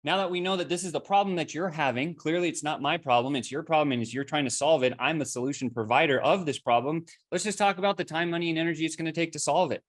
Now that we know that this is the problem that you're having, clearly it's not my problem, it's your problem, and as you're trying to solve it, I'm the solution provider of this problem. Let's just talk about the time, money, and energy it's going to take to solve it.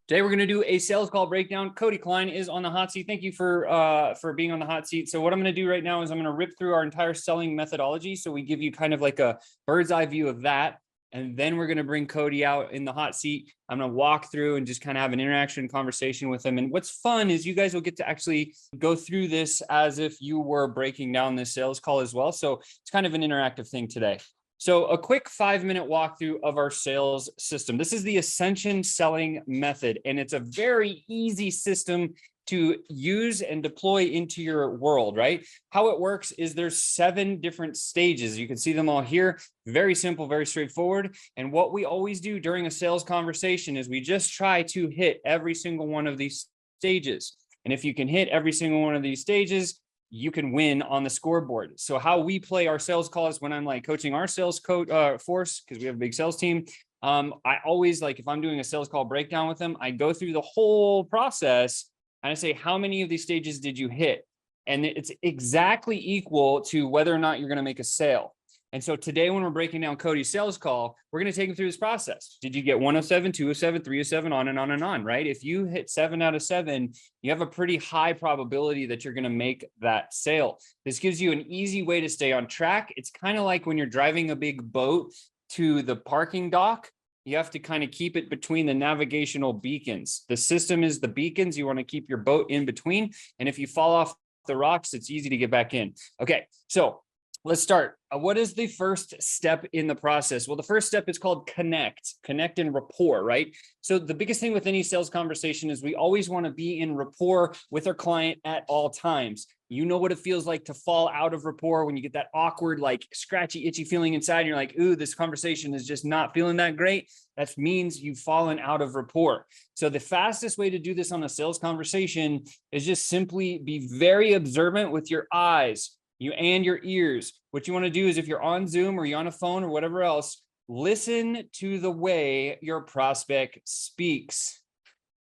Today, we're going to do a sales call breakdown. Cody Klein is on the hot seat. Thank you for being on the hot seat. So what I'm going to do right now is I'm going to rip through our entire selling methodology. So we give you kind of like a bird's eye view of that. And then we're going to bring Cody out in the hot seat. I'm going to walk through and just kind of have an interaction conversation with him. And what's fun is you guys will get to actually go through this as if you were breaking down this sales call as well. So it's kind of an interactive thing today. So a quick 5-minute walkthrough of our sales system. This is the Ascension selling method, and it's a very easy system to use and deploy into your world, right? How it works is there's 7 different stages. You can see them all here. Very simple, very straightforward. And what we always do during a sales conversation is we just try to hit every single one of these stages. And if you can hit every single one of these stages, you can win on the scoreboard. So how we play our sales calls when I'm like coaching our sales force, because we have a big sales team, I always, like, if I'm doing a sales call breakdown with them, I go through the whole process and I say, how many of these stages did you hit? And it's exactly equal to whether or not you're going to make a sale. And so today, when we're breaking down Cody's sales call, we're going to take him through this process. Did you get 1 of 7, 2 of 7, 3 of 7, on and on and on, right? If you hit 7 out of 7, you have a pretty high probability that you're going to make that sale. This gives you an easy way to stay on track. It's kind of like when you're driving a big boat to the parking dock. You have to kind of keep it between the navigational beacons. The system is the beacons. You want to keep your boat in between. And if you fall off the rocks, it's easy to get back in. Okay, so let's start. What is the first step in the process? Well, the first step is called connect and rapport, right? So the biggest thing with any sales conversation is we always want to be in rapport with our client at all times. You know what it feels like to fall out of rapport when you get that awkward, like scratchy, itchy feeling inside. And you're like, ooh, this conversation is just not feeling that great. That means you've fallen out of rapport. So the fastest way to do this on a sales conversation is just simply be very observant with your eyes, and your ears. What you want to do is, if you're on Zoom or you're on a phone or whatever else, listen to the way your prospect speaks.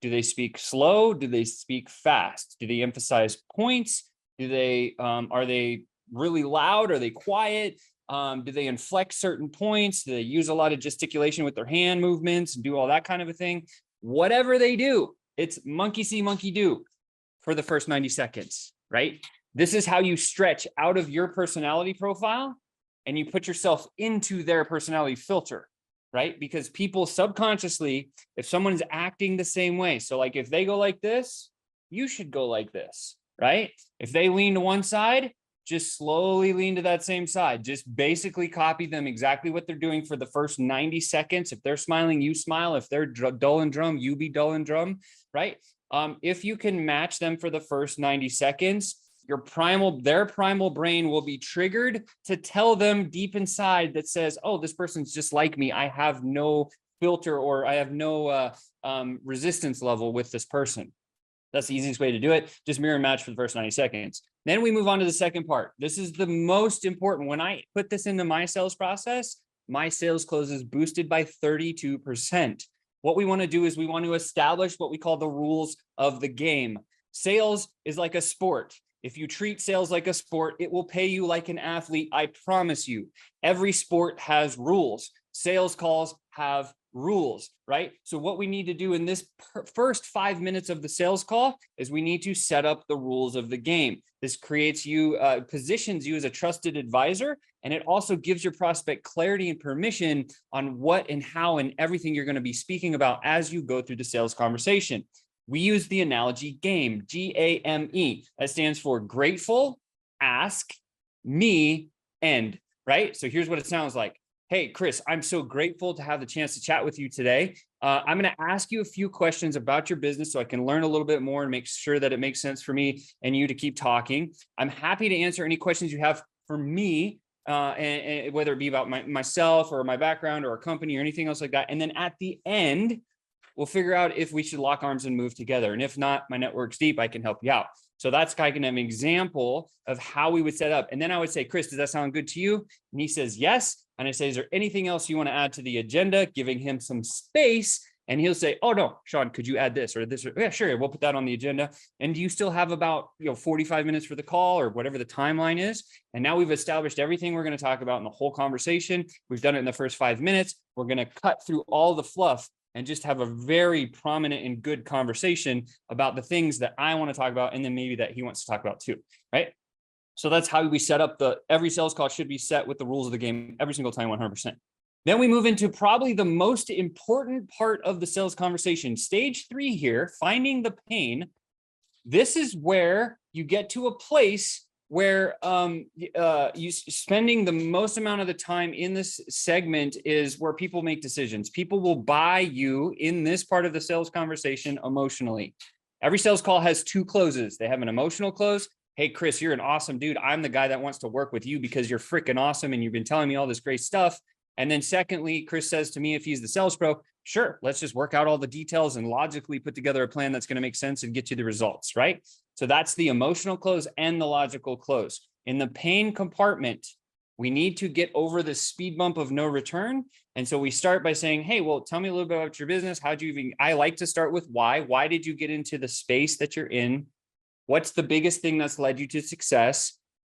Do they speak slow? Do they speak fast? Do they emphasize points? Do they are they really loud? Are they quiet? Do they inflect certain points? Do they use a lot of gesticulation with their hand movements and do all that kind of a thing? Whatever they do, it's monkey see, monkey do for the first 90 seconds, right? This is how you stretch out of your personality profile and you put yourself into their personality filter, right? Because people subconsciously, if someone's acting the same way, so like if they go like this, you should go like this, right? If they lean to one side, just slowly lean to that same side. Just basically copy them exactly what they're doing for the first 90 seconds. If they're smiling, you smile. If they're dull and drum, you be dull and drum, right? If you can match them for the first 90 seconds, their primal brain will be triggered to tell them deep inside that says, oh, this person's just like me. I have no filter, or I have no resistance level with this person. That's the easiest way to do it. Just mirror match for the first 90 seconds. Then we move on to the second part. This is the most important. When I put this into my sales process, my sales close is boosted by 32%. What we want to do is we want to establish what we call the rules of the game. Sales is like a sport. If you treat sales like a sport, it will pay you like an athlete. I promise you. Every sport has rules. Sales calls have rules, right? So what we need to do in this first 5 minutes of the sales call is we need to set up the rules of the game. This creates you, positions you as a trusted advisor, and it also gives your prospect clarity and permission on what and how and everything you're going to be speaking about as you go through the sales conversation. We use the analogy GAME, GAME. That stands for grateful, ask, me, end, right? So here's what it sounds like. Hey, Chris, I'm so grateful to have the chance to chat with you today. I'm going to ask you a few questions about your business so I can learn a little bit more and make sure that it makes sense for me and you to keep talking. I'm happy to answer any questions you have for me, and whether it be about myself or my background or our company or anything else like that. And then at the end, we'll figure out if we should lock arms and move together. And if not, my network's deep, I can help you out. So that's kind of an example of how we would set up. And then I would say, Chris, does that sound good to you? And he says, yes. And I say, is there anything else you want to add to the agenda? Giving him some space And he'll say, oh no, Sean, could you add this or this? Or, yeah, sure. We'll put that on the agenda. And you still have about 45 minutes for the call or whatever the timeline is. And now we've established everything we're going to talk about in the whole conversation. We've done it in the first 5 minutes. We're going to cut through all the fluff and just have a very prominent and good conversation about the things that I want to talk about. And then maybe that he wants to talk about too, right? So that's how we set up every sales call should be set with the rules of the game every single time, 100%. Then we move into probably the most important part of the sales conversation. Stage 3 here, finding the pain. This is where you get to a place where you spending the most amount of the time in this segment is where people make decisions. People will buy you in this part of the sales conversation emotionally. Every sales call has 2 closes. They have an emotional close. Hey, Chris, you're an awesome dude. I'm the guy that wants to work with you because you're freaking awesome and you've been telling me all this great stuff. And then secondly, Chris says to me, if he's the sales pro, sure, let's just work out all the details and logically put together a plan that's going to make sense and get you the results, right? So that's the emotional close and the logical close. In the pain compartment, we need to get over the speed bump of no return. And so we start by saying, hey, well, tell me a little bit about your business. How'd you even, I like to start with why. Why did you get into the space that you're in? What's the biggest thing that's led you to success?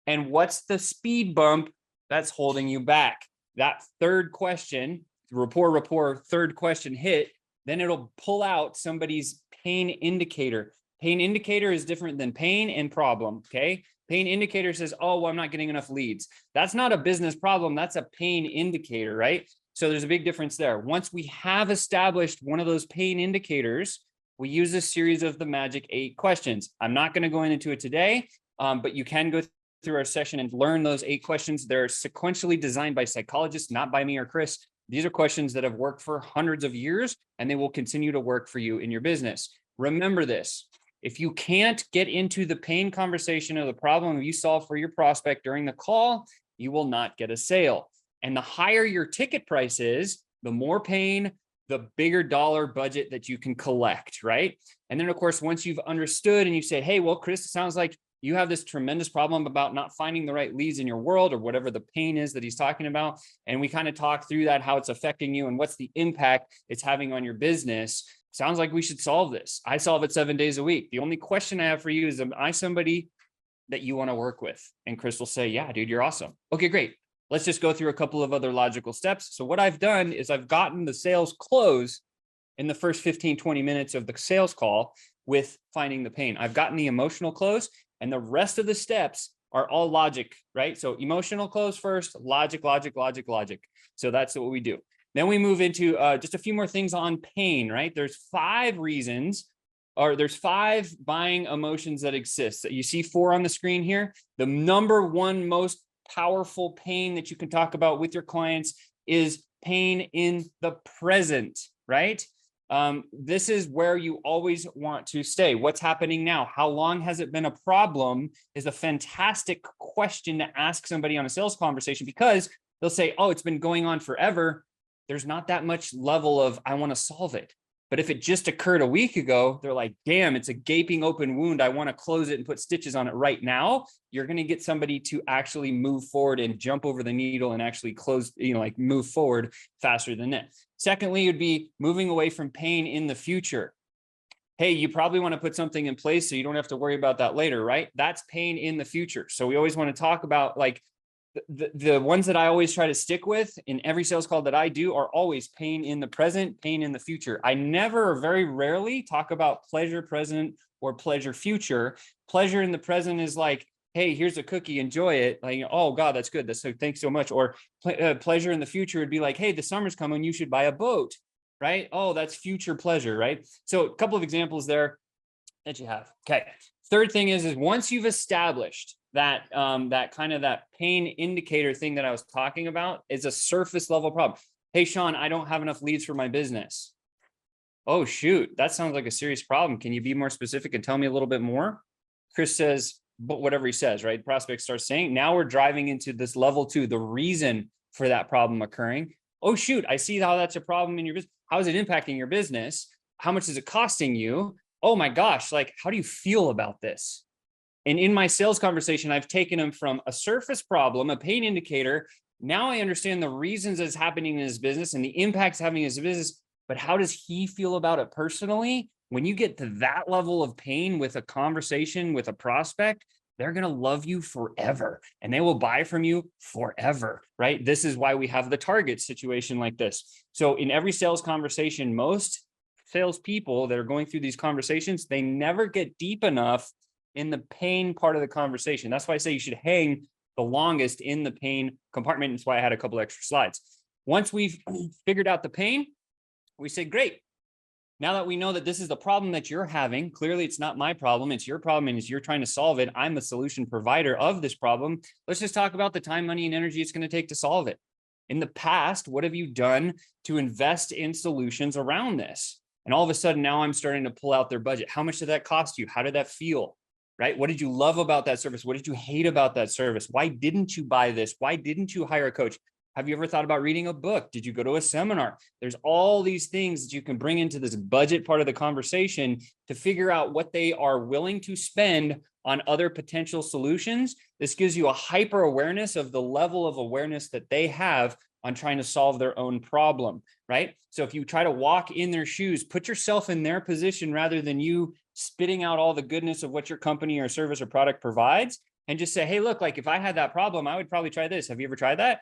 And what's the speed bump that's holding you back? That third question, rapport, third question hit, then it'll pull out somebody's pain indicator. Pain indicator is different than pain and problem, okay? Pain indicator says, oh, well, I'm not getting enough leads. That's not a business problem. That's a pain indicator, right? So there's a big difference there. Once we have established one of those pain indicators, we use a series of the magic 8 questions. I'm not going to go into it today, but you can go through our session and learn those 8 questions. They're sequentially designed by psychologists, not by me or Chris. These are questions that have worked for hundreds of years, and they will continue to work for you in your business. Remember this. If you can't get into the pain conversation or the problem you solve for your prospect during the call, you will not get a sale. And the higher your ticket price is, the more pain, the bigger dollar budget that you can collect, right? And then, of course, once you've understood and you say, hey, well, Chris, it sounds like you have this tremendous problem about not finding the right leads in your world or whatever the pain is that he's talking about. And we kind of talk through that, how it's affecting you and what's the impact it's having on your business. Sounds like we should solve this. I solve it 7 days a week. The only question I have for you is, am I somebody that you want to work with? And Chris will say, yeah, dude, you're awesome. Okay, great. Let's just go through a couple of other logical steps. So what I've done is I've gotten the sales close in the first 15, 20 minutes of the sales call with finding the pain. I've gotten the emotional close, and the rest of the steps are all logic, right? So emotional close first, logic. So that's what we do. Then we move into just a few more things on pain, right? There's 5 reasons, or there's 5 buying emotions that exist. You see 4 on the screen here. The number one most powerful pain that you can talk about with your clients is pain in the present, right? This is where you always want to stay. What's happening now? How long has it been a problem is a fantastic question to ask somebody on a sales conversation, because they'll say, oh, it's been going on forever. There's not that much level of, I want to solve it. But if it just occurred a week ago, they're like, damn, it's a gaping open wound. I want to close it and put stitches on it right now. You're going to get somebody to actually move forward and jump over the needle and actually close, like move forward faster than that. Secondly, it would be moving away from pain in the future. Hey, you probably want to put something in place so you don't have to worry about that later, right? That's pain in the future. So we always want to talk about like the ones that I always try to stick with in every sales call that I do are always pain in the present, pain in the future. I never or very rarely talk about pleasure present or pleasure future. Pleasure in the present is like, hey, here's a cookie, enjoy it. Like, oh God, that's good. That's so, thanks so much. Or pleasure in the future would be like, hey, the summer's coming, you should buy a boat, right? Oh, that's future pleasure, right? So a couple of examples there that you have. Okay. Third thing is once you've established that that pain indicator thing that I was talking about is a surface level problem. Hey, Sean, I don't have enough leads for my business. Oh, shoot, that sounds like a serious problem. Can you be more specific and tell me a little bit more? Chris says, but whatever he says, right? Prospect starts saying, now we're driving into this level 2, the reason for that problem occurring. Oh, shoot, I see how that's a problem in your business. How is it impacting your business? How much is it costing you? Oh my gosh, like, how do you feel about this? And in my sales conversation, I've taken him from a surface problem, a pain indicator. Now I understand the reasons it's happening in his business and the impacts having in his business. but how does he feel about it personally? When you get to that level of pain with a conversation with a prospect, they're going to love you forever and they will buy from you forever, right? This is why we have the target situation like this. So in every sales conversation, most salespeople that are going through these conversations, they never get deep enough in the pain part of the conversation. That's why I say you should hang the longest in the pain compartment. That's why I had a couple extra slides. Once we've figured out the pain, we say, great. Now that we know that this is the problem that you're having, clearly it's not my problem, it's your problem, and as you're trying to solve it, I'm the solution provider of this problem. Let's just talk about the time, money, and energy it's going to take to solve it. In the past, what have you done to invest in solutions around this? And all of a sudden, now I'm starting to pull out their budget. How much did that cost you? How did that feel? Right? What did you love about that service? What did you hate about that service? Why didn't you buy this? Why didn't you hire a coach? Have you ever thought about reading a book? Did you go to a seminar? There's all these things that you can bring into this budget part of the conversation to figure out what they are willing to spend on other potential solutions. This gives you a hyper awareness of the level of awareness that they have on trying to solve their own problem, right? So if you try to walk in their shoes, put yourself in their position rather than you spitting out all the goodness of what your company or service or product provides, and just say, hey, look, like if I had that problem, I would probably try this. Have you ever tried that?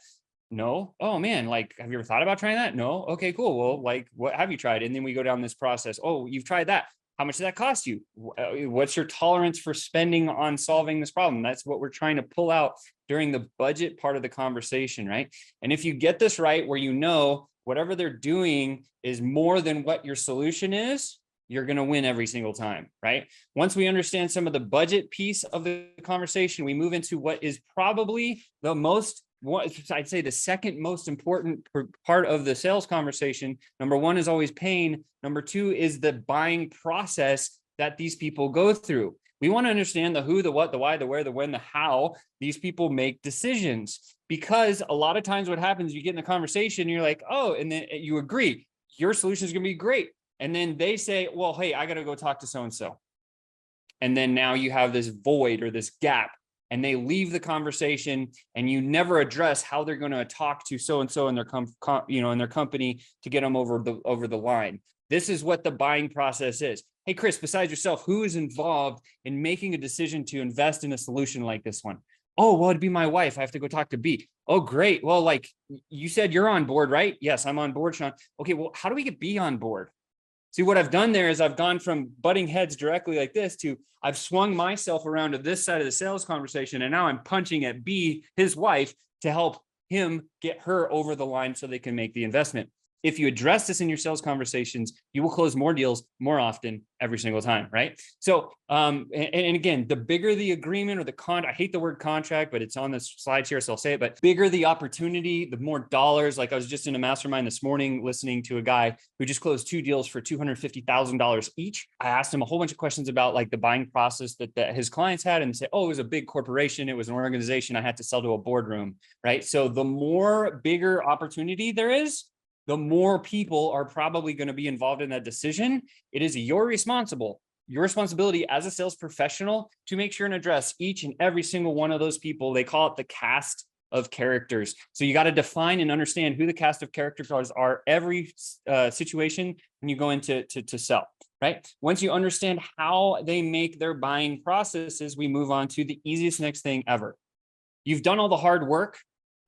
No. Oh man, like, have you ever thought about trying that? No. Okay, cool. Well, like, what have you tried? And then we go down this process. Oh, you've tried that. How much did that cost you? What's your tolerance for spending on solving this problem? That's what we're trying to pull out during the budget part of the conversation, right? And if you get this right, where you know whatever they're doing is more than what your solution is, you're going to win every single time, right? Once we understand some of the budget piece of the conversation, we move into what is probably the most, I'd say the second most important part of the sales conversation. Number one is always pain. Number two is the buying process that these people go through. We want to understand the who, the what, the why, the where, the when, the how these people make decisions. Because a lot of times what happens, you get in a conversation, you're like, oh, and then you agree, your solution is going to be great. And then they say, well, hey, I got to go talk to so-and-so. And then now you have this void or this gap, and they leave the conversation, and you never address how they're going to talk to so-and-so in their in their company to get them over the line. This is what the buying process is. Hey, Chris, besides yourself, who is involved in making a decision to invest in a solution like this one? Oh, well, it'd be my wife. I have to go talk to B. Oh, great. Well, like you said, you're on board, right? Yes, I'm on board, Sean. Okay, well, how do we get B on board? See, what I've done there is I've gone from butting heads directly like this to I've swung myself around to this side of the sales conversation, and now I'm punching at B, his wife, to help him get her over the line so they can make the investment. If you address this in your sales conversations, you will close more deals more often every single time, right? So, and again, the bigger the agreement or the I hate the word contract, but it's on the slides here, so I'll say it, but bigger the opportunity, the more dollars. Like I was just in a mastermind this morning listening to a guy who just closed 2 deals for $250,000 each. I asked him a whole bunch of questions about like the buying process that his clients had, and say, oh, it was a big corporation. It was an organization I had to sell to a boardroom, right? So the more bigger opportunity there is, the more people are probably going to be involved in that decision. It is your responsibility as a sales professional to make sure and address each and every single one of those people. They call it the cast of characters. So you got to define and understand who the cast of characters are every situation when you go into to sell, right? Once you understand how they make their buying processes, we move on to the easiest next thing ever. You've done all the hard work.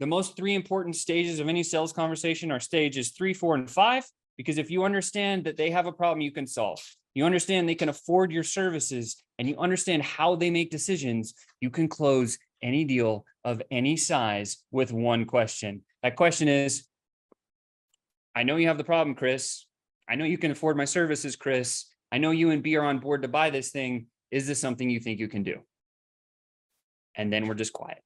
The most 3 important stages of any sales conversation are stages 3, 4, and 5, because if you understand that they have a problem you can solve, you understand they can afford your services, and you understand how they make decisions, you can close any deal of any size with one question. That question is, I know you have the problem, Chris. I know you can afford my services, Chris. I know you and B are on board to buy this thing. Is this something you think you can do? And then we're just quiet.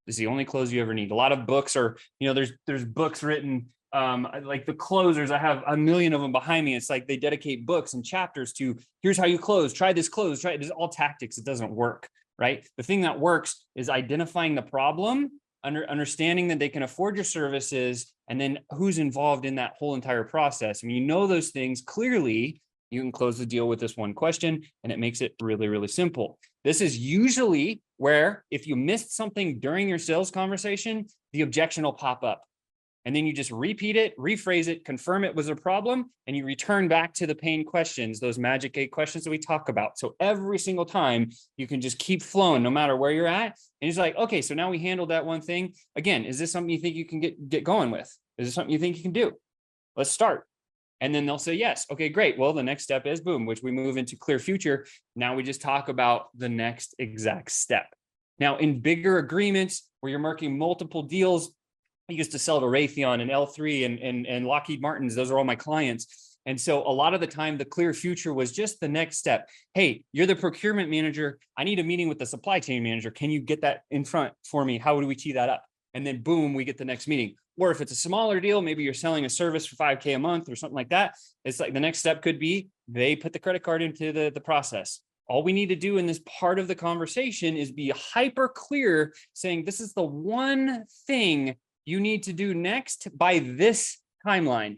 This is the only close you ever need. A lot of books are, there's books written, like the closers. I have a million of them behind me. It's like they dedicate books and chapters to here's how you close. Try this close. Try it. It's all tactics. It doesn't work, right? The thing that works is identifying the problem, understanding that they can afford your services, and then who's involved in that whole entire process. When you know those things clearly, you can close the deal with this one question, and it makes it really, really simple. This is usually where if you missed something during your sales conversation, the objection will pop up. And then you just repeat it, rephrase it, confirm it was a problem, and you return back to the pain questions, those magic 8 questions that we talk about. So every single time you can just keep flowing no matter where you're at. And it's like, okay, so now we handled that one thing. Again, is this something you think you can get going with? Is this something you think you can do? Let's start. And then they'll say yes. Okay, great. Well, the next step is boom, which we move into clear future. Now we just talk about the next exact step. Now, in bigger agreements where you're marking multiple deals, I used to sell to Raytheon and L3 and Lockheed Martins. Those are all my clients. And so a lot of the time, the clear future was just the next step. Hey, you're the procurement manager. I need a meeting with the supply chain manager. Can you get that in front for me? How do we tee that up? And then boom, we get the next meeting. Or if it's a smaller deal, maybe you're selling a service for $5K a month or something like that. It's like the next step could be they put the credit card into the process. All we need to do in this part of the conversation is be hyper clear, saying this is the one thing you need to do next by this timeline.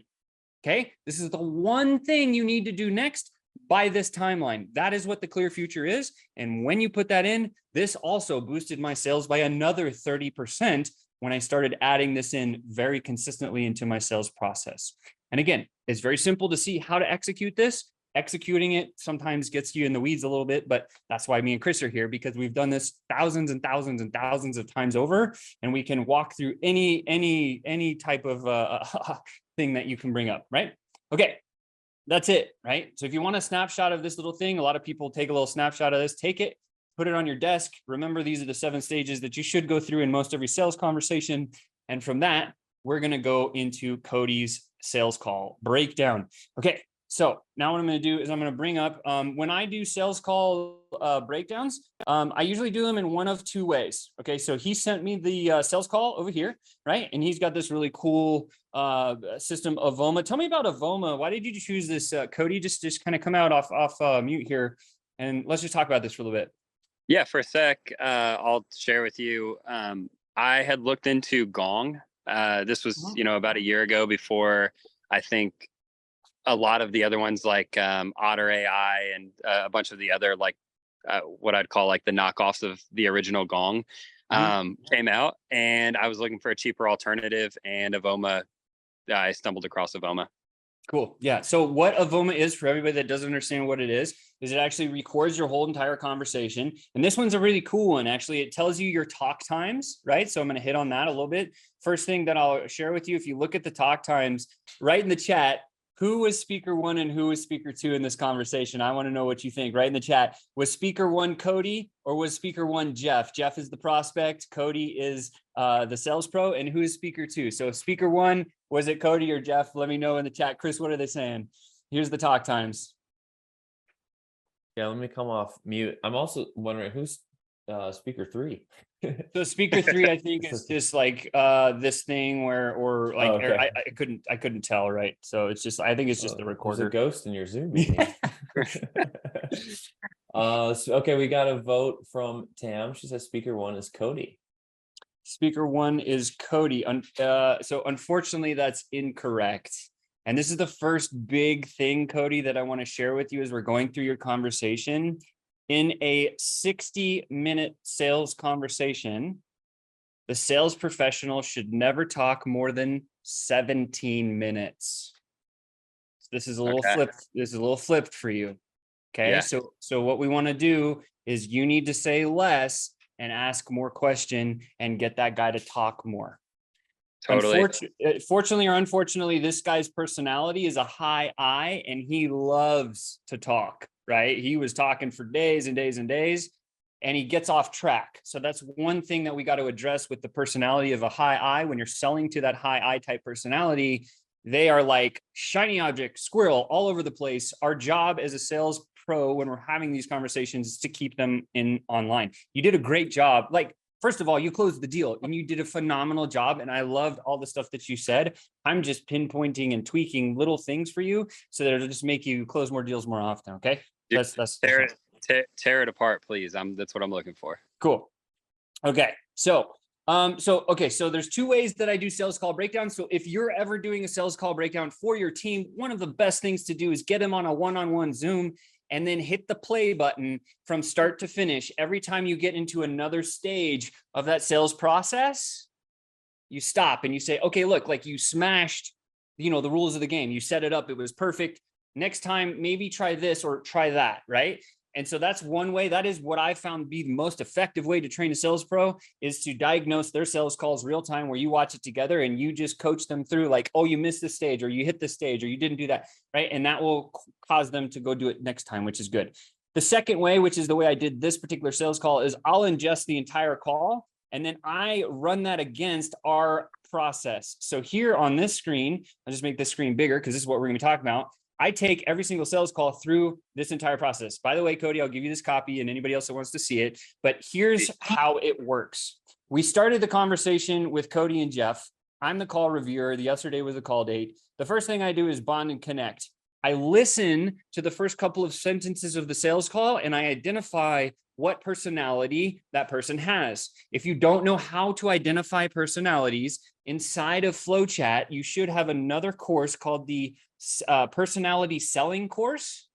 Okay, this is the one thing you need to do next by this timeline. That is what the clear future is. And when you put that in, this also boosted my sales by another 30% when I started adding this in very consistently into my sales process. And again, it's very simple to see how to execute this. Executing it sometimes gets you in the weeds a little bit, but that's why me and Chris are here, because we've done this thousands and thousands and thousands of times over, and we can walk through any type of thing that you can bring up, right? Okay, that's it, right? So if you want a snapshot of this little thing, a lot of people take a little snapshot of this, take it, put it on your desk. Remember, these are the 7 stages that you should go through in most every sales conversation. And from that, we're going to go into Cody's sales call breakdown. Okay. So now what I'm going to do is I'm going to bring up, when I do sales call breakdowns, I usually do them in one of 2 ways. Okay. So he sent me the sales call over here, right? And he's got this really cool system, Avoma. Tell me about Avoma. Why did you choose this, Cody? Just kind of come out off mute here. And let's just talk about this for a little bit. Yeah, for a sec, I'll share with you. I had looked into Gong. This was, about a year ago, before I think a lot of the other ones like Otter AI and a bunch of the other what I'd call like the knockoffs of the original Gong came out, and I was looking for a cheaper alternative, and Avoma, I stumbled across Avoma. Cool. Yeah. So what Avoma is, for everybody that doesn't understand what it is it actually records your whole entire conversation. And this one's a really cool one. Actually, it tells you your talk times, right? So I'm going to hit on that a little bit. First thing that I'll share with you, if you look at the talk times, right in the chat, who was speaker 1 and who was speaker 2 in this conversation? I want to know what you think. Right in the chat. Was speaker 1 Cody, or was speaker 1 Jeff? Jeff is the prospect. Cody is the sales pro. And who is speaker 2? So speaker 1, was it Cody or Jeff? Let me know in the chat. Chris, what are they saying? Here's the talk times. Yeah, let me come off mute. I'm also wondering who's speaker 3. So speaker 3, I think, is just like this thing where, or like, okay. I couldn't tell, right? So it's just, I think it's just the recorder. There's a ghost in your Zoom meeting. Okay, we got a vote from Tam. She says speaker 1 is Cody. Speaker 1 is Cody. So unfortunately, that's incorrect. And this is the first big thing, Cody, that I want to share with you as we're going through your conversation. In a 60-minute sales conversation, the sales professional should never talk more than 17 minutes. This is a little flipped. This is a little flipped for you. Okay. Yeah. So what we want to do is you need to say less and ask more question and get that guy to talk more. Totally. Fortunately or unfortunately, this guy's personality is a high I, and he loves to talk, right? He was talking for days and days and days, and he gets off track. So that's one thing that we got to address with the personality of a high I. When you're selling to that high I type personality, they are like shiny object, squirrel all over the place. Our job as a sales pro, when we're having these conversations, is to keep them in online. You did a great job. Like, first of all, you closed the deal and you did a phenomenal job. And I loved all the stuff that you said. I'm just pinpointing and tweaking little things for you so that it'll just make you close more deals more often. Okay. That's tear it apart, please. That's what I'm looking for. Cool. Okay. So there's 2 ways that I do sales call breakdowns. So if you're ever doing a sales call breakdown for your team, one of the best things to do is get them on a one-on-one Zoom and then hit the play button from start to finish. Every time you get into another stage of that sales process, you stop and you say, okay, look, like you smashed, the rules of the game. You set it up. It was perfect. Next time, maybe try this or try that, right? And so that's one way. That is what I found to be the most effective way to train a sales pro, is to diagnose their sales calls real time, where you watch it together and you just coach them through, like, oh, you missed this stage, or you hit this stage, or you didn't do that, right? And that will cause them to go do it next time, which is good. The second way, which is the way I did this particular sales call, is I'll ingest the entire call and then I run that against our process. So here on this screen, I'll just make this screen bigger because this is what we're going to be talking about. I take every single sales call through this entire process. By the way, Cody, I'll give you this copy and anybody else that wants to see it, but here's how it works. We started the conversation with Cody and Jeff. I'm the call reviewer. The yesterday was the call date. The first thing I do is bond and connect. I listen to the first couple of sentences of the sales call and I identify what personality that person has. If you don't know how to identify personalities inside of FlowChat, you should have another course called the personality selling course.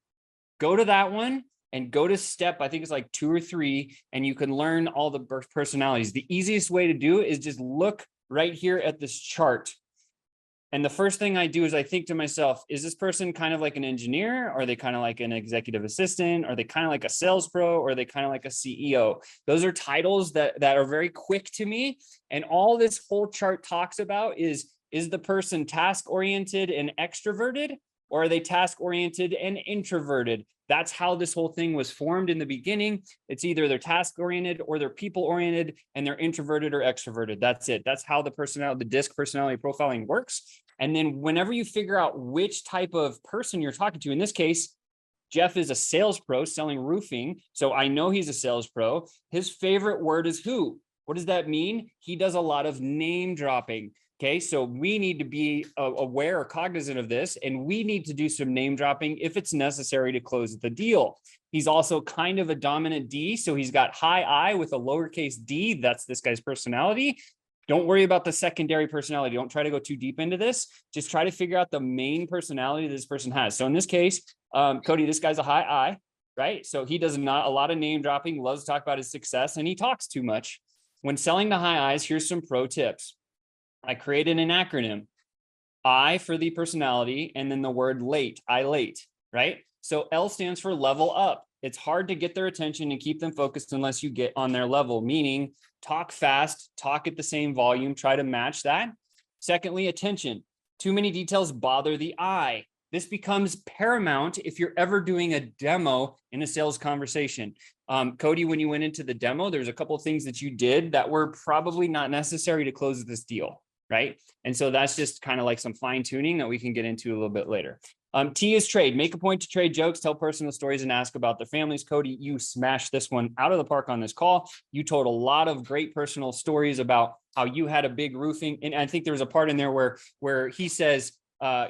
Go to that one and go to step, I think it's like 2 or 3, and you can learn all the personalities. The easiest way to do it is just look right here at this chart. And the first thing I do is I think to myself, is this person kind of like an engineer? Are they kind of like an executive assistant? Are they kind of like a sales pro? Or are they kind of like a CEO? Those are titles that are very quick to me. And all this whole chart talks about is the person task-oriented and extroverted? Or are they task-oriented and introverted? That's how this whole thing was formed in the beginning. It's either they're task-oriented or they're people-oriented and they're introverted or extroverted. That's it. That's how the DISC personality profiling works. And then whenever you figure out which type of person you're talking to, in this case, Jeff is a sales pro selling roofing. So I know he's a sales pro. His favorite word is who. What does that mean? He does a lot of name dropping. Okay, so we need to be aware or cognizant of this, and we need to do some name dropping if it's necessary to close the deal. He's also kind of a dominant D, so he's got high I with a lowercase d. That's this guy's personality. Don't worry about the secondary personality. Don't try to go too deep into this. Just try to figure out the main personality that this person has. So in this case, Cody, this guy's a high I, right? So he does not a lot of name dropping, loves to talk about his success, and he talks too much. When selling the high I's, here's some pro tips. I created an acronym, I for the personality, and then the word late, I late, right? So L stands for level up. It's hard to get their attention and keep them focused unless you get on their level, meaning talk fast, talk at the same volume, try to match that. Secondly, attention. Too many details bother the eye. This becomes paramount if you're ever doing a demo in a sales conversation. Cody, when you went into the demo, there's a couple of things that you did that were probably not necessary to close this deal, right? And so that's just kind of like some fine tuning that we can get into a little bit later. T is trade. Make a point to trade jokes, tell personal stories, and ask about their families. Cody, you smashed this one out of the park on this call. You told a lot of great personal stories about how you had a big roofing. And I think there was a part in there where he says,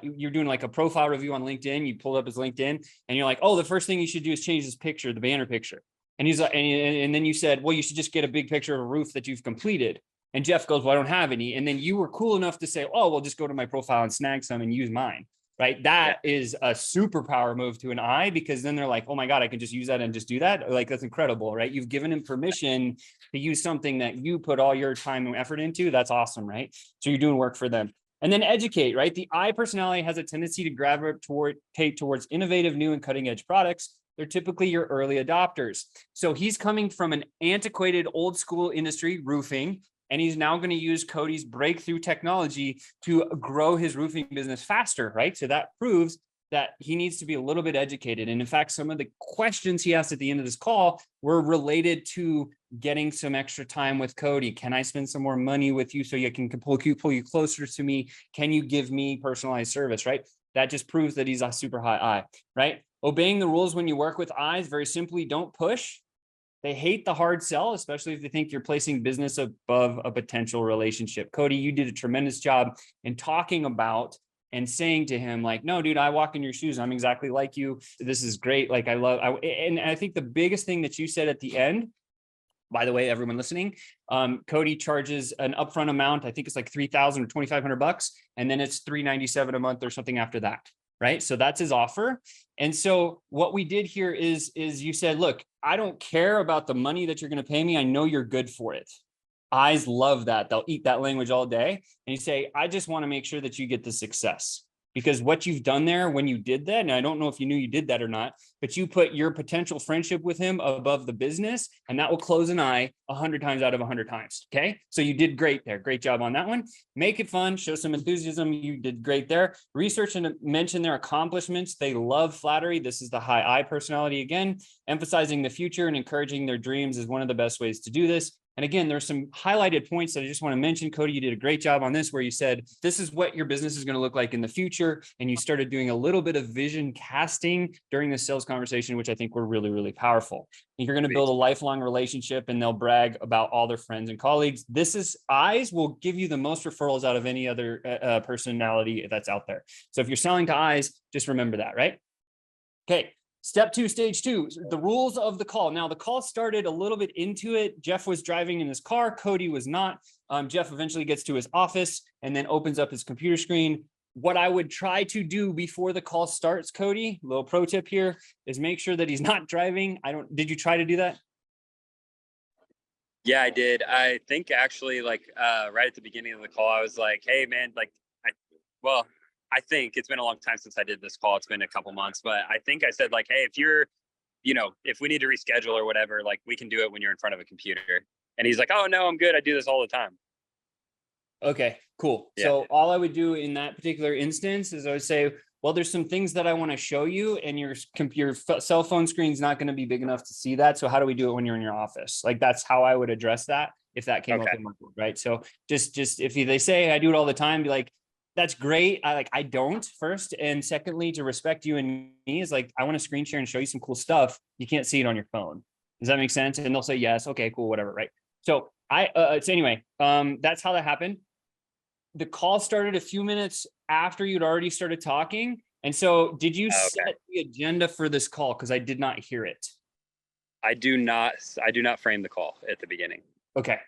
you're doing like a profile review on LinkedIn. You pulled up his LinkedIn and you're like, oh, the first thing you should do is change this picture, the banner picture. And he's like, and then you said, well, you should just get a big picture of a roof that you've completed. And Jeff goes, well, I don't have any. And then you were cool enough to say, oh, well, just go to my profile and snag some and use mine. Right. That is a superpower move to an eye, because then they're like, oh my God, I can just use that and just do that. Like, that's incredible. Right. You've given him permission to use something that you put all your time and effort into. That's awesome. Right. So you're doing work for them. And then educate, right? The I personality has a tendency to gravitate towards innovative, new and cutting edge products. They're typically your early adopters. So he's coming from an antiquated old school industry, roofing, and he's now going to use Cody's breakthrough technology to grow his roofing business faster, right? So that proves that he needs to be a little bit educated. And in fact, some of the questions he asked at the end of this call were related to getting some extra time with Cody. Can I spend some more money with you so you can pull you closer to me? Can you give me personalized service, right? That just proves that he's a super high I, right? Obeying the rules when you work with I's, very simply, don't push. They hate the hard sell, especially if they think you're placing business above a potential relationship. Cody, you did a tremendous job in talking about and saying to him, like, no, dude, I walk in your shoes. I'm exactly like you. This is great. Like, and I think the biggest thing that you said at the end, by the way, everyone listening, Cody charges an upfront amount. I think it's like $3,000 or $2,500, and then it's $397 a month or something after that. Right. So that's his offer. And so what we did here is you said, look, I don't care about the money that you're going to pay me. I know you're good for it. Eyes love that. They'll eat that language all day. And you say, I just want to make sure that you get the success. Because what you've done there when you did that, and I don't know if you knew you did that or not, but you put your potential friendship with him above the business, and that will close an eye 100 times out of 100 times. Okay. So you did great there. Great job on that one. Make it fun. Show some enthusiasm. You did great there. Research and mention their accomplishments. They love flattery. This is the high I personality again. Emphasizing the future and encouraging their dreams is one of the best ways to do this. And again, there's some highlighted points that I just want to mention. Cody, you did a great job on this, where you said, this is what your business is going to look like in the future. And you started doing a little bit of vision casting during the sales conversation, which I think were really, really powerful. You're going to build a lifelong relationship, and they'll brag about all their friends and colleagues. Eyes will give you the most referrals out of any other personality that's out there. So if you're selling to eyes, just remember that, right? Okay. Step 2, stage 2, the rules of the call. Now, the call started a little bit into it. Jeff was driving in his car. Cody was not. Jeff eventually gets to his office and then opens up his computer screen. What I would try to do before the call starts, Cody, little pro tip here, is make sure that he's not driving. Did you try to do that? Yeah, I did. I think actually right at the beginning of the call, I was like, hey man, I think it's been a long time since I did this call. It's been a couple months, but I think I said like, hey, if we need to reschedule or whatever, like we can do it when you're in front of a computer. And he's like, oh no, I'm good. I do this all the time. Okay, cool. Yeah. So all I would do in that particular instance is I would say, well, there's some things that I want to show you, and your cell phone screen is not going to be big enough to see that. So how do we do it when you're in your office? Like, that's how I would address that if that came up in my book, right? So just if they say I do it all the time, be like, that's great. I don't, first. And secondly, to respect you and me, is like, I want to screen share and show you some cool stuff. You can't see it on your phone. Does that make sense? And they'll say, yes. Okay, cool, whatever. Right. So anyway, that's how that happened. The call started a few minutes after you'd already started talking. And so did you set the agenda for this call? Because I did not hear it. I do not frame the call at the beginning. Okay.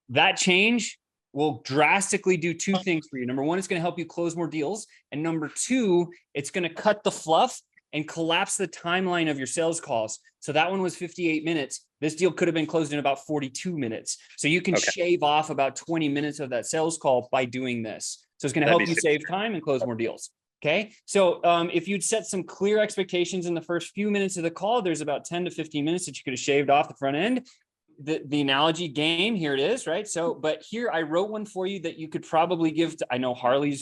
That change will drastically do two things for you. Number one, it's going to help you close more deals. And number two, it's going to cut the fluff and collapse the timeline of your sales calls. So that one was 58 minutes. This deal could have been closed in about 42 minutes. So you can shave off about 20 minutes of that sales call by doing this. So it's going to help you save time and close more deals. Okay. So if you'd set some clear expectations in the first few minutes of the call, there's about 10 to 15 minutes that you could have shaved off the front end. The analogy game, here it is, right? So, but here I wrote one for you that you could probably give to, I know Harley,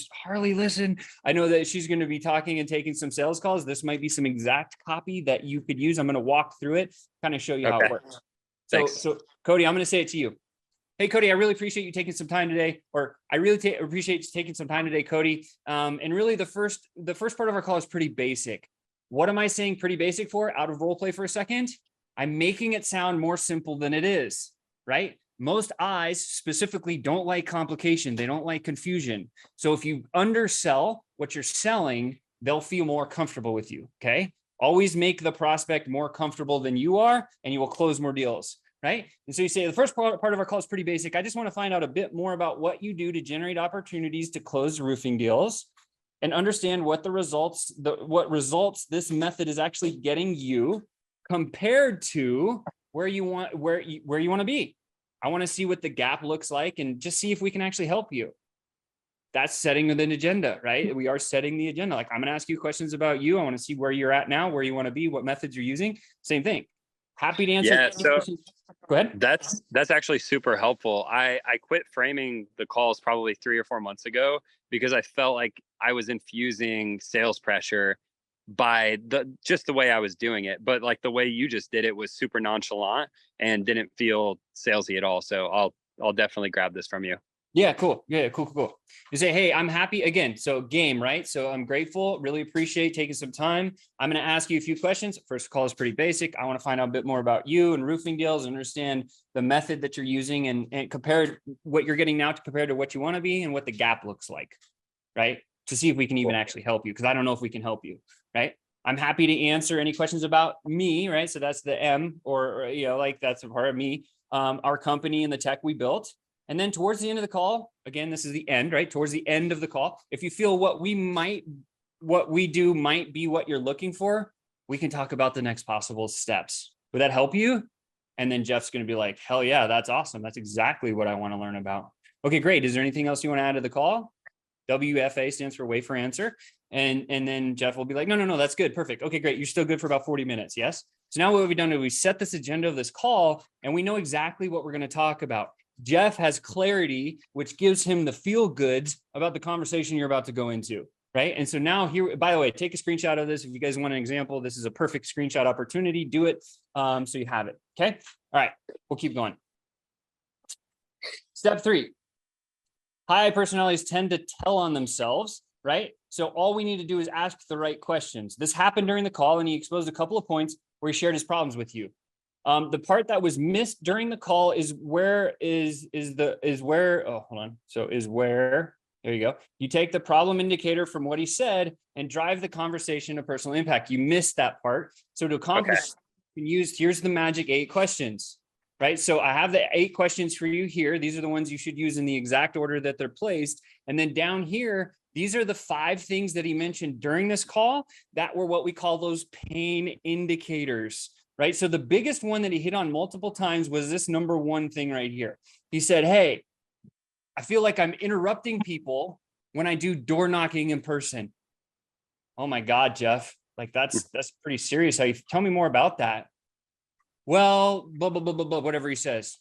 listen, I know that she's going to be talking and taking some sales calls. This might be some exact copy that you could use. I'm going to walk through it, kind of show you how it works. So Cody, I'm going to say it to you. Hey, Cody, I really appreciate you taking some time today, or I really appreciate you taking some time today, Cody. And really the first part of our call is pretty basic. What am I saying pretty basic for? Out of role play for a second. I'm making it sound more simple than it is, right? Most eyes specifically don't like complication. They don't like confusion. So if you undersell what you're selling, they'll feel more comfortable with you, okay? Always make the prospect more comfortable than you are, and you will close more deals, right? And so you say, the first part of our call is pretty basic. I just want to find out a bit more about what you do to generate opportunities to close roofing deals, and understand what results this method is actually getting you compared to where you want to be. I want to see what the gap looks like and just see if we can actually help you. That's setting an agenda, right? We are setting the agenda. Like, I'm going to ask you questions about you. I want to see where you're at now, where you want to be, what methods you're using. Same thing. Happy to answer. Yeah, so go ahead. That's actually super helpful. I quit framing the calls probably 3 or 4 months ago because I felt like I was infusing sales pressure by just the way I was doing it. But like the way you just did it was super nonchalant and didn't feel salesy at all. So I'll definitely grab this from you. Yeah, cool. Yeah, cool. You say, hey, I'm happy again. So game, right? So I'm grateful, really appreciate taking some time. I'm going to ask you a few questions. First call is pretty basic. I want to find out a bit more about you and roofing deals, understand the method that you're using, and compare what you're getting now to compare to what you want to be and what the gap looks like, right? To see if we can even actually help you, because I don't know if we can help you, right? I'm happy to answer any questions about me, right? So that's the M, or like that's a part of me, our company and the tech we built. And then towards the end of the call, again, this is the end, right? Towards the end of the call, if you feel what we do might be what you're looking for, we can talk about the next possible steps. Would that help you? And then Jeff's going to be like, hell yeah, that's awesome. That's exactly what I want to learn about. Okay, great. Is there anything else you want to add to the call? WFA stands for wait for answer. And then Jeff will be like, no, that's good. Perfect. Okay, great. You're still good for about 40 minutes. Yes. So now what we've done is we set this agenda of this call and we know exactly what we're going to talk about. Jeff has clarity, which gives him the feel goods about the conversation you're about to go into. Right. And so now here, by the way, take a screenshot of this. If you guys want an example, this is a perfect screenshot opportunity. Do it. So you have it. Okay. All right. We'll keep going. Step 3. High personalities tend to tell on themselves. Right. So all we need to do is ask the right questions. This happened during the call and he exposed a couple of points where he shared his problems with you. The part that was missed during the call is where there you go. You take the problem indicator from what he said and drive the conversation to personal impact. You missed that part. So to accomplish, you can use, here's the magic 8 questions, right? So I have the 8 questions for you here. These are the ones you should use in the exact order that they're placed. And then down here, these are the 5 things that he mentioned during this call that were what we call those pain indicators, right? So the biggest one that he hit on multiple times was this number 1 thing right here. He said, hey, I feel like I'm interrupting people when I do door knocking in person. Oh my God, Jeff, like that's pretty serious. Tell me more about that. Well, blah, blah, blah, blah, blah, whatever he says.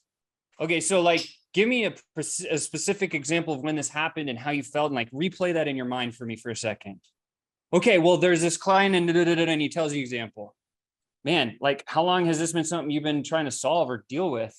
Okay. So like, give me a specific example of when this happened and how you felt and like replay that in your mind for me for a second. Okay. Well, there's this client and he tells you example. Man, like how long has this been something you've been trying to solve or deal with?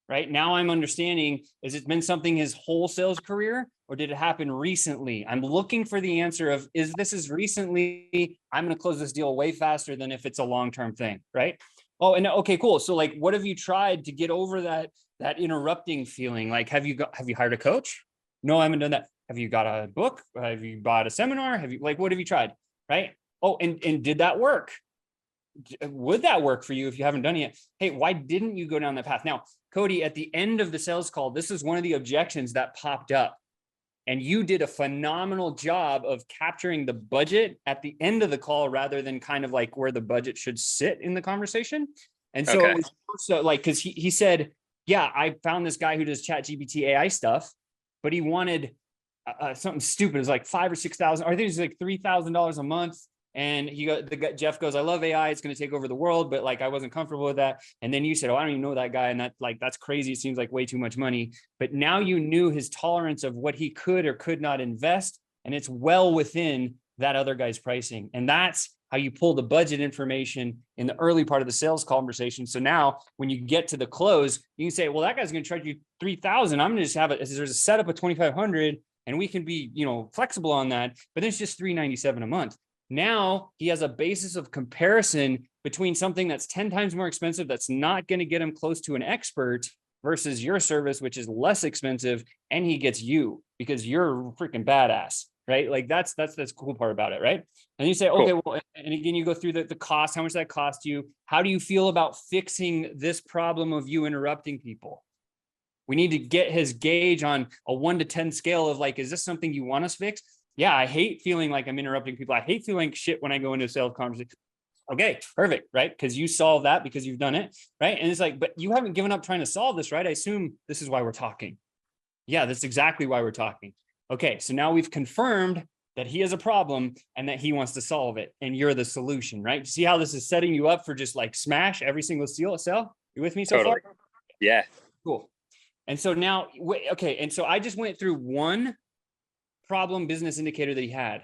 Right now I'm understanding, has it been something his whole sales career or did it happen recently? I'm looking for the answer of, is this as recently, I'm going to close this deal way faster than if it's a long-term thing, right? Oh, and okay, cool. So like, what have you tried to get over that interrupting feeling? Like, have you hired a coach? No, I haven't done that. Have you got a book? Have you bought a seminar? What have you tried? Right? Oh, and did that work? Would that work for you if you haven't done it yet? Hey, why didn't you go down that path? Now, Cody, at the end of the sales call, this is one of the objections that popped up. And you did a phenomenal job of capturing the budget at the end of the call rather than kind of like where the budget should sit in the conversation. And so, it was also like, because he said, yeah, I found this guy who does ChatGPT AI stuff, but he wanted something stupid. It was like $5,000 or $6,000, or I think it was like $3,000 a month. And Jeff goes, I love AI. It's going to take over the world, but like, I wasn't comfortable with that. And then you said, oh, I don't even know that guy. And that's crazy. It seems like way too much money, but now you knew his tolerance of what he could or could not invest. And it's well within that other guy's pricing. And that's how you pull the budget information in the early part of the sales conversation. So now when you get to the close, you can say, well, that guy's going to charge you $3,000. I'm going to just have there's a setup of $2,500 and we can be, flexible on that, but then it's just $397 a month. Now he has a basis of comparison between something that's 10 times more expensive, that's not going to get him close to an expert versus your service, which is less expensive. And he gets you because you're freaking badass, right? Like that's the cool part about it. Right. And you say, okay, well, and again, you go through the cost, how much that cost you, how do you feel about fixing this problem of you interrupting people? We need to get his gauge on a 1 to 10 scale of like, is this something you want us fixed? Yeah, I hate feeling like I'm interrupting people. I hate feeling shit when I go into a sales conversation. Okay, perfect, right? Because you solve that because you've done it, right? And it's like, but you haven't given up trying to solve this, right? I assume this is why we're talking. Yeah, that's exactly why we're talking. Okay, so now we've confirmed that he has a problem and that he wants to solve it, and you're the solution, right? See how this is setting you up for just like smash every single sell? You with me so far? Yeah. Cool. And so now, okay, and so I just went through one problem business indicator that he had.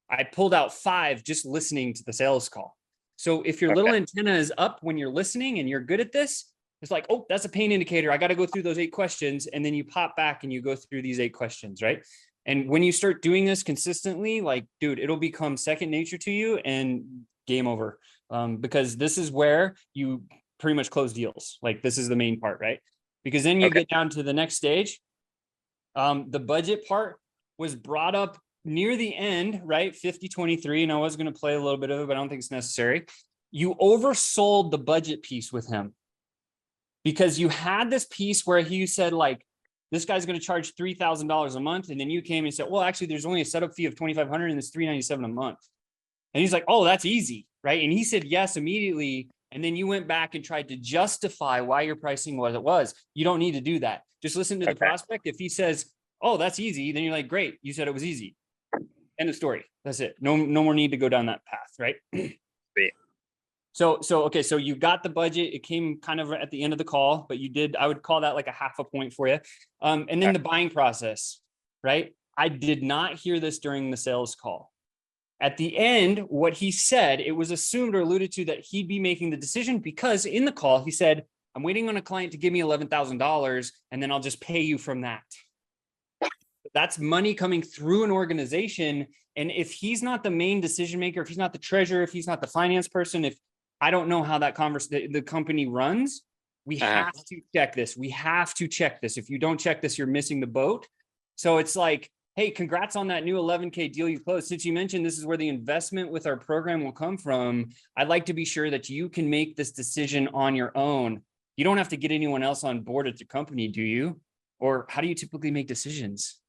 I pulled out 5 just listening to the sales call. So if your little antenna is up when you're listening and you're good at this, it's like, oh, that's a pain indicator. I got to go through those 8 questions. And then you pop back and you go through these 8 questions, right? And when you start doing this consistently, like, dude, it'll become second nature to you and game over. Because this is where you pretty much close deals. Like this is the main part, right? Because then you get down to the next stage. The budget part was brought up near the end, right? 50-23. And I was going to play a little bit of it, but I don't think it's necessary. You oversold the budget piece with him because you had this piece where he said like, this guy's going to charge $3,000 a month. And then you came and said, well, actually there's only a setup fee of $2,500 and it's $397 a month. And he's like, oh, that's easy. Right. And he said yes immediately. and then you went back and tried to justify why your pricing was it was. You don't need to do that. Just listen to the prospect. If he says, oh, that's easy, then you're like, great, you said it was easy. End of story. That's it. No more need to go down that path, right? So okay, so you got the budget. It came kind of at the end of the call, but you did, I would call that like a half a point for you. And then the buying process, right? I did not hear this during the sales call. At the end, what he said, it was assumed or alluded to that he'd be making the decision, because in the call, he said, I'm waiting on a client to give me $11,000 and then I'll just pay you from that. That's money coming through an organization. And if he's not the main decision maker, if he's not the treasurer, if he's not the finance person, if I don't know how that the company runs, we have to check this. We have to check this. If you don't check this, you're missing the boat. So it's like, hey, congrats on that new 11K deal you closed. Since you mentioned this is where the investment with our program will come from, I'd like to be sure that you can make this decision on your own. You don't have to get anyone else on board at the company, do you? Or how do you typically make decisions?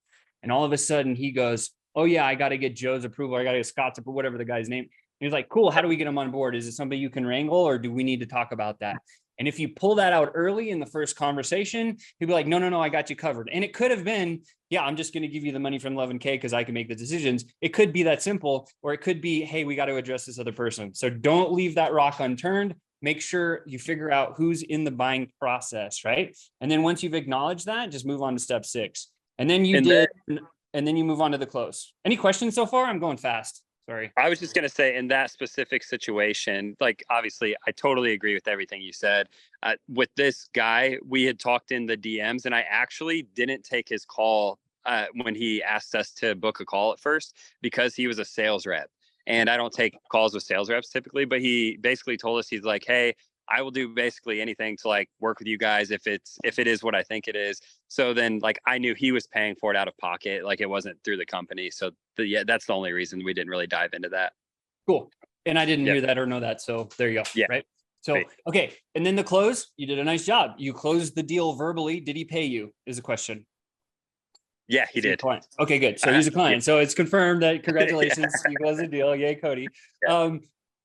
And all of a sudden he goes, oh yeah, I got to get Joe's approval. I got to get Scott's approval, whatever the guy's name. He was like, cool, how do we get him on board? Is it somebody you can wrangle, or do we need to talk about that? And if you pull that out early in the first conversation, he'll be like, no, I got you covered. And it could have been, yeah, I'm just going to give you the money from 11K because I can make the decisions. It could be that simple, or it could be, hey, we got to address this other person. So don't leave that rock unturned. Make sure you figure out who's in the buying process, right? And then once you've acknowledged that, just move on to step 6. And then and then you move on to the close. Any questions so far? I'm going fast. Sorry. I was just going to say, in that specific situation, like, obviously, I totally agree with everything you said. With this guy, we had talked in the DMs, and I actually didn't take his call when he asked us to book a call at first, because he was a sales rep. And I don't take calls with sales reps typically, but he basically told us, he's like, hey, I will do basically anything to like work with you guys if it is what I think it is. So then, like, I knew he was paying for it out of pocket, like it wasn't through the company. So yeah, that's the only reason we didn't really dive into that. Cool. And I didn't hear that or know that. So there you go. Yeah. Right. So, okay. And then the close, you did a nice job. You closed the deal verbally. Did he pay you is a question. Yeah, he did. Okay, good. So he's a client. So it's confirmed that congratulations, you closed the deal. Yay, Cody.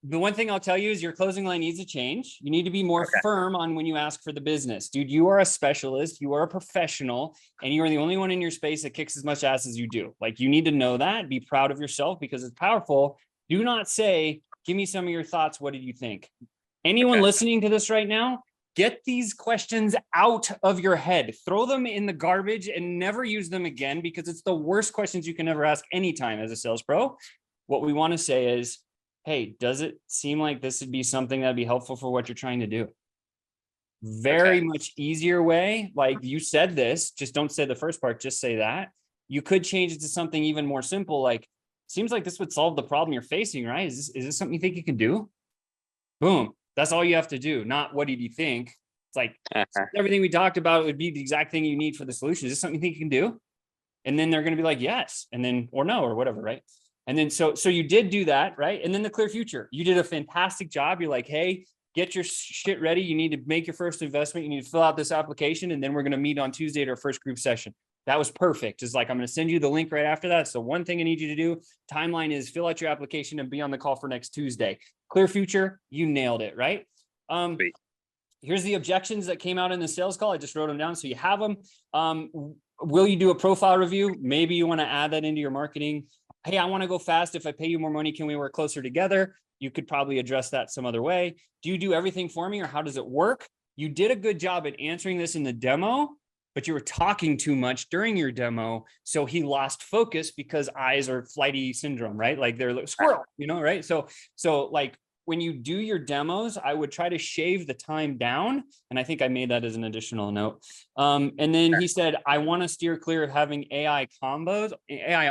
The one thing I'll tell you is your closing line needs to change. You need to be more firm on when you ask for the business. Dude, you are a specialist, you are a professional, and you are the only one in your space that kicks as much ass as you do. Like, you need to know that, be proud of yourself because it's powerful. Do not say, give me some of your thoughts. What did you think? Anyone listening to this right now, get these questions out of your head. Throw them in the garbage and never use them again, because it's the worst questions you can ever ask anytime as a sales pro. What we want to say is, hey, does it seem like this would be something that'd be helpful for what you're trying to do? Very much easier way. Like, you said this, just don't say the first part, just say that. You could change it to something even more simple. Like, seems like this would solve the problem you're facing, right? Is this something you think you can do? Boom. That's all you have to do. Not what did you think? It's like everything we talked about would be the exact thing you need for the solution. Is this something you think you can do? And then they're going to be like, yes. And then, or no, or whatever. Right. And then, so you did do that. Right. And then the clear future, you did a fantastic job. You're like, hey, get your shit ready. You need to make your first investment. You need to fill out this application. And then we're going to meet on Tuesday at our first group session. That was perfect. It's like, I'm going to send you the link right after that. So one thing I need you to do, timeline is fill out your application and be on the call for next Tuesday. Clear future, you nailed it, right? Here's the objections that came out in the sales call. I just wrote them down so you have them. Will you do a profile review? Maybe you want to add that into your marketing. Hey, I want to go fast. If I pay you more money, can we work closer together? You could probably address that some other way. Do you do everything for me, or how does it work? You did a good job at answering this in the demo, but you were talking too much during your demo. So he lost focus because eyes are flighty syndrome, right? Like they're like squirrel, you know, right? So like when you do your demos, I would try to shave the time down. And I think I made that as an additional note. And then he said, I want to steer clear of having AI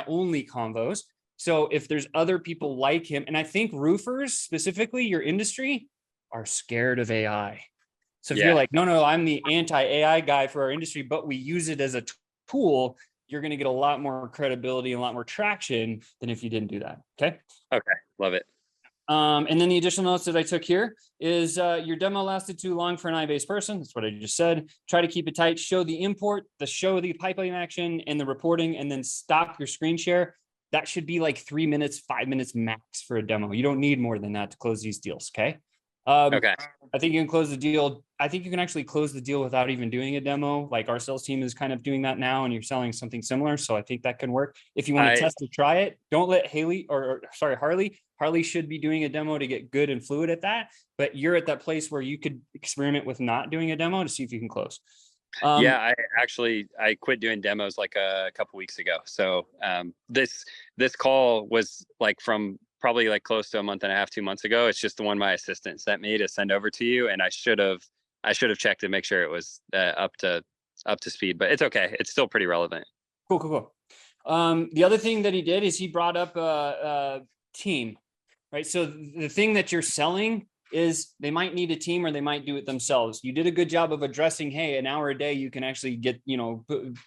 only convos. So if there's other people like him, and I think roofers, specifically your industry, are scared of AI. So if you're like, no, I'm the anti-AI guy for our industry, but we use it as a tool, you're going to get a lot more credibility and a lot more traction than if you didn't do that. Okay. Love it. And then the additional notes that I took here is your demo lasted too long for an eye-based person. That's what I just said. Try to keep it tight. Show the import, the pipeline action, and the reporting, and then stop your screen share. That should be like 3 minutes, 5 minutes max for a demo. You don't need more than that to close these deals. Okay. Okay. I think you can close the deal. I think you can actually close the deal without even doing a demo. Like our sales team is kind of doing that now, and you're selling something similar. So I think that can work. If you want to test or try it, don't let Harley should be doing a demo to get good and fluid at that. But you're at that place where you could experiment with not doing a demo to see if you can close. Yeah, I quit doing demos like a couple weeks ago. So this call was like from probably like close to a month and a half, 2 months ago. It's just the one my assistant sent me to send over to you, and I should have checked to make sure it was up to speed. But it's okay. It's still pretty relevant. Cool. The other thing that he did is he brought up a team, right? So the thing that you're selling is they might need a team or they might do it themselves. You did a good job of addressing, hey, an hour a day, you can actually get,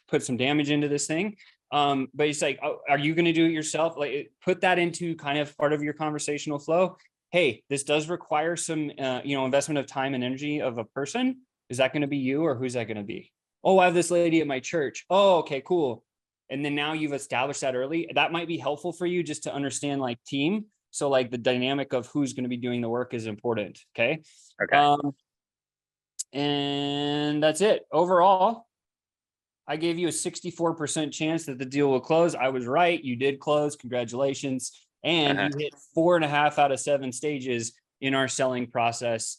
put some damage into this thing. But it's like, oh, are you going to do it yourself? Like put that into kind of part of your conversational flow. Hey, this does require some, investment of time and energy of a person. Is that going to be you or who's that going to be? Oh, I have this lady at my church. Oh, okay, cool. And then now you've established that early. That might be helpful for you just to understand like team. So like the dynamic of who's going to be doing the work is important. Okay. And that's it. Overall, I gave you a 64% chance that the deal will close. I was right. You did close. Congratulations. And you hit 4.5 out of 7 stages in our selling process.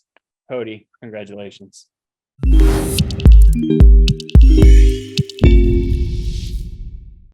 Cody, congratulations.